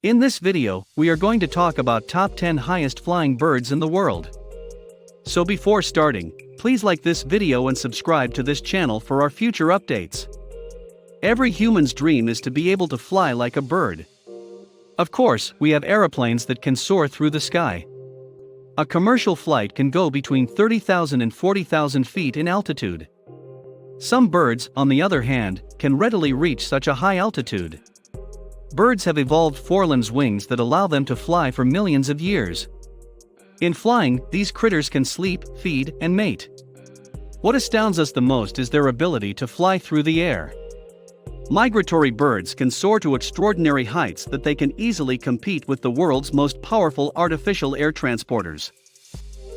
In this video, we are going to talk about top 10 highest flying birds in the world. So before starting, please like this video and subscribe to this channel for our future updates. Every human's dream is to be able to fly like a bird. Of course, we have aeroplanes that can soar through the sky. A commercial flight can go between 30,000 and 40,000 feet in altitude. Some birds, on the other hand, can readily reach such a high altitude. Birds have evolved forelimbs wings that allow them to fly for millions of years. In flying, these critters can sleep, feed, and mate. What astounds us the most is their ability to fly through the air. Migratory birds can soar to extraordinary heights that they can easily compete with the world's most powerful artificial air transporters.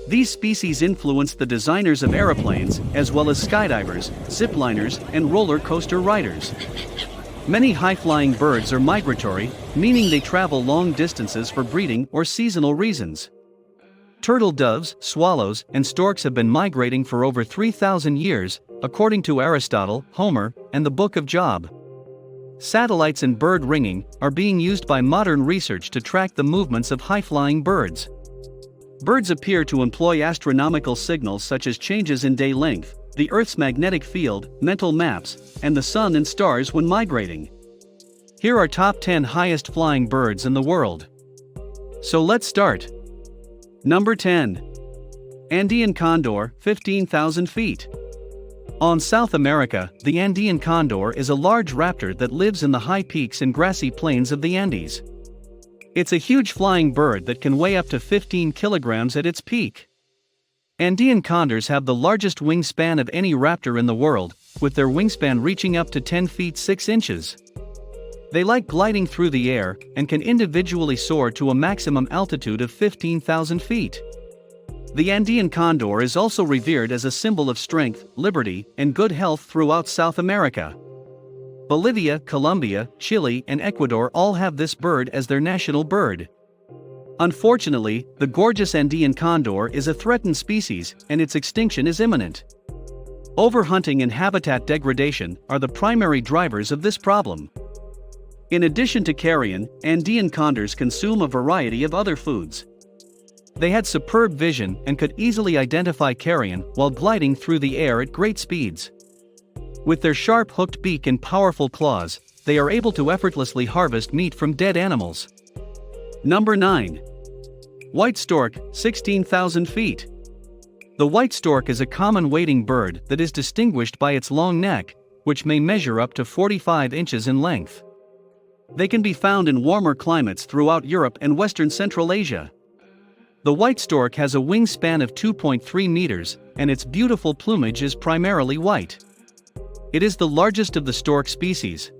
These species influence the designers of aeroplanes, as well as skydivers, zipliners, and roller coaster riders. Many high-flying birds are migratory, meaning they travel long distances for breeding or seasonal reasons. Turtle doves, swallows, and storks have been migrating for over 3,000 years, according to Aristotle, Homer, and the Book of Job. Satellites and bird ringing are being used by modern research to track the movements of high-flying birds. Birds appear to employ astronomical signals such as changes in day length, the Earth's magnetic field, mental maps, and the sun and stars when migrating. Here are top 10 highest flying birds in the world. So let's start. Number 10. Andean condor, 15,000 feet. On South America, the Andean condor is a large raptor that lives in the high peaks and grassy plains of the Andes. It's a huge flying bird that can weigh up to 15 kilograms at its peak. Andean condors have the largest wingspan of any raptor in the world, with their wingspan reaching up to 10 feet 6 inches. They like gliding through the air and can individually soar to a maximum altitude of 15,000 feet. The Andean condor is also revered as a symbol of strength, liberty, and good health throughout South America. Bolivia, Colombia, Chile, and Ecuador all have this bird as their national bird. Unfortunately, the gorgeous Andean condor is a threatened species, and its extinction is imminent. Overhunting and habitat degradation are the primary drivers of this problem. In addition to carrion, Andean condors consume a variety of other foods. They had superb vision and could easily identify carrion while gliding through the air at great speeds. With their sharp hooked beak and powerful claws, they are able to effortlessly harvest meat from dead animals. Number 9. White stork, 16,000 feet. The white stork is a common wading bird that is distinguished by its long neck, which may measure up to 45 inches in length. They can be found in warmer climates throughout Europe and Western Central Asia. The white stork has a wingspan of 2.3 meters, and its beautiful plumage is primarily white. It is the largest of the stork species.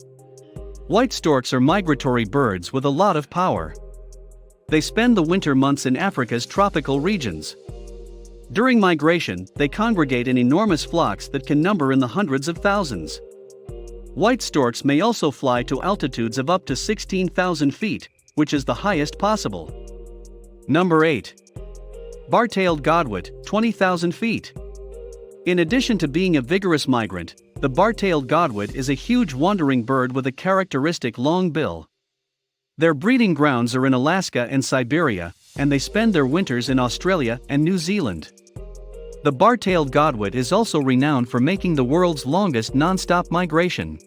White storks are migratory birds with a lot of power. They spend the winter months in Africa's tropical regions. During migration, they congregate in enormous flocks that can number in the hundreds of thousands. White storks may also fly to altitudes of up to 16,000 feet, which is the highest possible. Number 8. Bar-tailed godwit, 20,000 feet. In addition to being a vigorous migrant, the bar-tailed godwit is a huge wandering bird with a characteristic long bill. Their breeding grounds are in Alaska and Siberia, and they spend their winters in Australia and New Zealand. The bar-tailed godwit is also renowned for making the world's longest non-stop migration.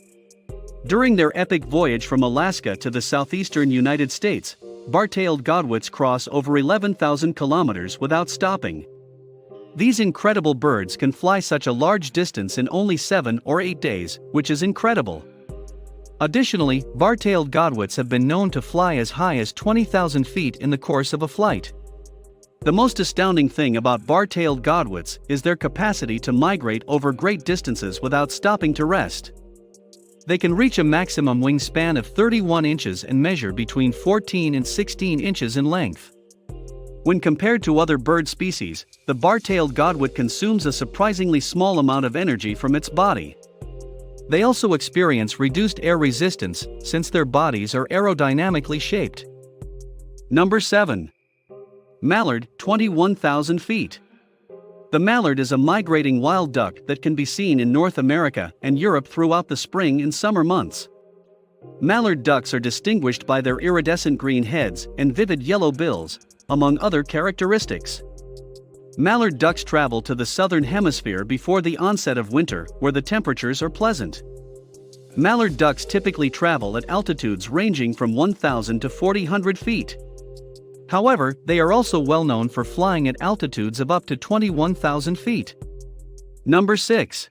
During their epic voyage from Alaska to the southeastern United States, bar-tailed godwits cross over 11,000 kilometers without stopping. These incredible birds can fly such a large distance in only 7 or 8 days, which is incredible. Additionally, bar-tailed godwits have been known to fly as high as 20,000 feet in the course of a flight. The most astounding thing about bar-tailed godwits is their capacity to migrate over great distances without stopping to rest. They can reach a maximum wingspan of 31 inches and measure between 14 and 16 inches in length. When compared to other bird species, the bar-tailed godwit consumes a surprisingly small amount of energy from its body. They also experience reduced air resistance since their bodies are aerodynamically shaped. Number 7. Mallard, 21,000 feet. The mallard is a migrating wild duck that can be seen in North America and Europe throughout the spring and summer months. Mallard ducks are distinguished by their iridescent green heads and vivid yellow bills, among other characteristics. Mallard ducks travel to the southern hemisphere before the onset of winter, where the temperatures are pleasant. Mallard ducks typically travel at altitudes ranging from 1,000 to 4,000 feet. However, they are also well known for flying at altitudes of up to 21,000 feet. Number 6.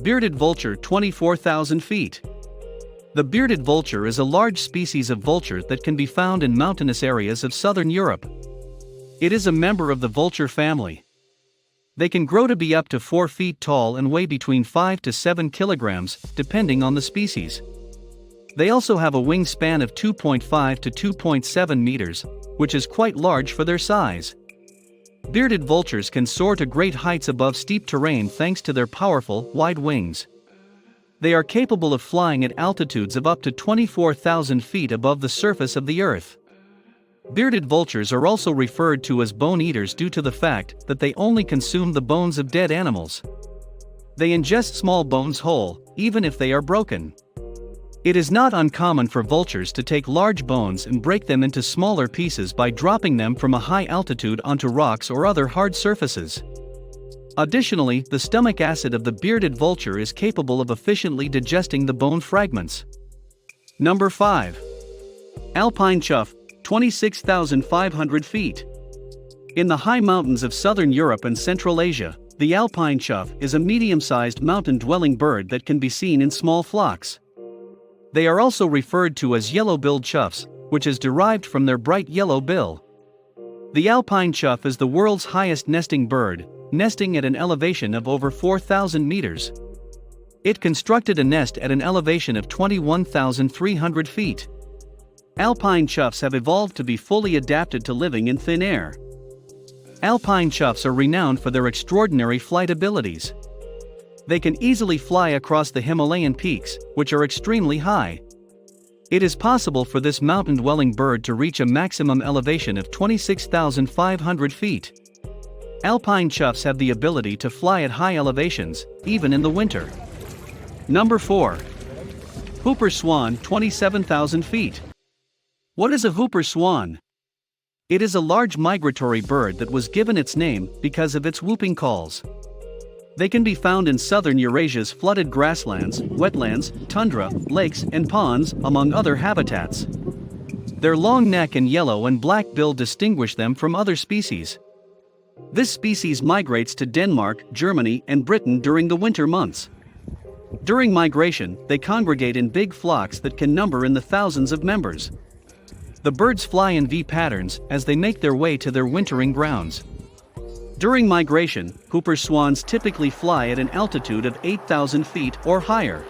Bearded vulture, 24,000 feet. The bearded vulture is a large species of vulture that can be found in mountainous areas of southern Europe. It is a member of the vulture family. They can grow to be up to 4 feet tall and weigh between 5 to 7 kilograms, depending on the species. They also have a wingspan of 2.5 to 2.7 meters, which is quite large for their size. Bearded vultures can soar to great heights above steep terrain thanks to their powerful, wide wings. They are capable of flying at altitudes of up to 24,000 feet above the surface of the Earth. Bearded vultures are also referred to as bone eaters due to the fact that they only consume the bones of dead animals. They ingest small bones whole, even if they are broken. It is not uncommon for vultures to take large bones and break them into smaller pieces by dropping them from a high altitude onto rocks or other hard surfaces. Additionally, the stomach acid of the bearded vulture is capable of efficiently digesting the bone fragments. Number 5. Alpine chough, 26,500 feet. In the high mountains of southern Europe and Central Asia, the alpine chough is a medium-sized mountain-dwelling bird that can be seen in small flocks. They are also referred to as yellow-billed choughs, which is derived from their bright yellow bill. The alpine chough is the world's highest nesting bird, nesting at an elevation of over 4,000 meters. It constructed a nest at an elevation of 21,300 feet. Alpine choughs have evolved to be fully adapted to living in thin air. Alpine choughs are renowned for their extraordinary flight abilities. They can easily fly across the Himalayan peaks, which are extremely high. It is possible for this mountain-dwelling bird to reach a maximum elevation of 26,500 feet. Alpine choughs have the ability to fly at high elevations, even in the winter. Number 4. Whooper swan, 27,000 feet. What is a whooper swan? It is a large migratory bird that was given its name because of its whooping calls. They can be found in southern Eurasia's flooded grasslands, wetlands, tundra, lakes, and ponds, among other habitats. Their long neck and yellow and black bill distinguish them from other species. This species migrates to Denmark, Germany, and Britain during the winter months. During migration, they congregate in big flocks that can number in the thousands of members. The birds fly in V patterns as they make their way to their wintering grounds. During migration, whooper swans typically fly at an altitude of 8,000 feet or higher.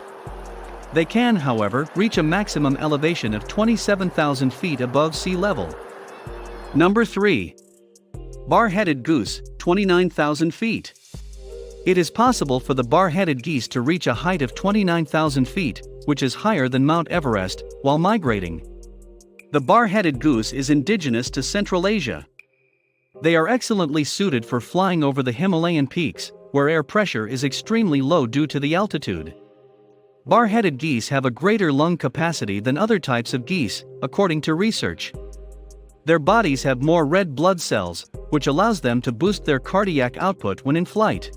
They can, however, reach a maximum elevation of 27,000 feet above sea level. Number 3. Bar-headed goose, 29,000 feet. It is possible for the bar-headed geese to reach a height of 29,000 feet, which is higher than Mount Everest, while migrating. The bar-headed goose is indigenous to Central Asia. They are excellently suited for flying over the Himalayan peaks, where air pressure is extremely low due to the altitude. Bar-headed geese have a greater lung capacity than other types of geese, according to research. Their bodies have more red blood cells, which allows them to boost their cardiac output when in flight.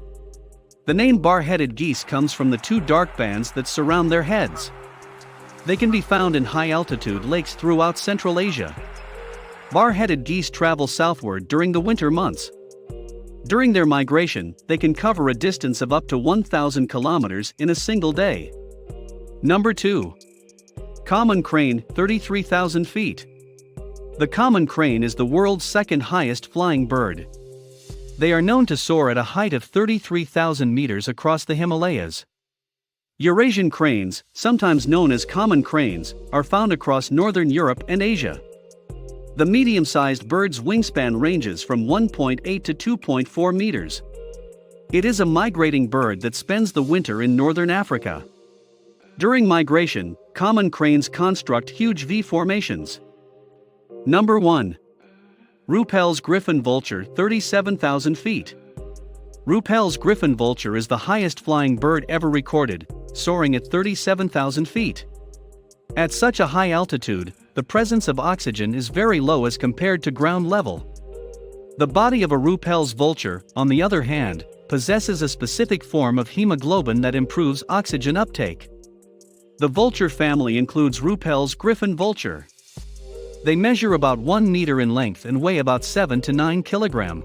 The name bar-headed geese comes from the 2 dark bands that surround their heads. They can be found in high-altitude lakes throughout Central Asia. Bar-headed geese travel southward during the winter months. During their migration, they can cover a distance of up to 1,000 kilometers in a single day. Number 2. Common crane, 33,000 feet. The common crane is the world's second highest flying bird. They are known to soar at a height of 33,000 meters across the Himalayas. Eurasian cranes, sometimes known as common cranes, are found across northern Europe and Asia. The medium-sized bird's wingspan ranges from 1.8 to 2.4 meters. It is a migrating bird that spends the winter in northern Africa. During migration, common cranes construct huge V formations. Number 1. Ruppell's griffon vulture, 37,000 feet. Ruppell's griffon vulture is the highest flying bird ever recorded, soaring at 37,000 feet. At such a high altitude, the presence of oxygen is very low as compared to ground level. The body of a Ruppell's vulture, on the other hand, possesses a specific form of hemoglobin that improves oxygen uptake. The vulture family includes Ruppell's griffon vulture. They measure about 1 meter in length and weigh about 7 to 9 kilograms.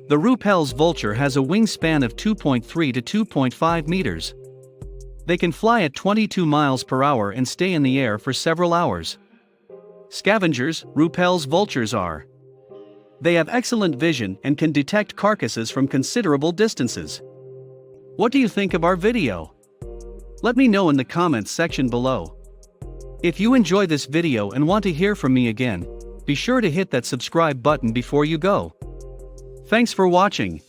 The Ruppell's vulture has a wingspan of 2.3 to 2.5 meters. They can fly at 22 miles per hour and stay in the air for several hours. Scavengers, Ruppell's vultures are. They have excellent vision and can detect carcasses from considerable distances. What do you think of our video? Let me know in the comments section below. If you enjoy this video and want to hear from me again, be sure to hit that subscribe button before you go. Thanks for watching.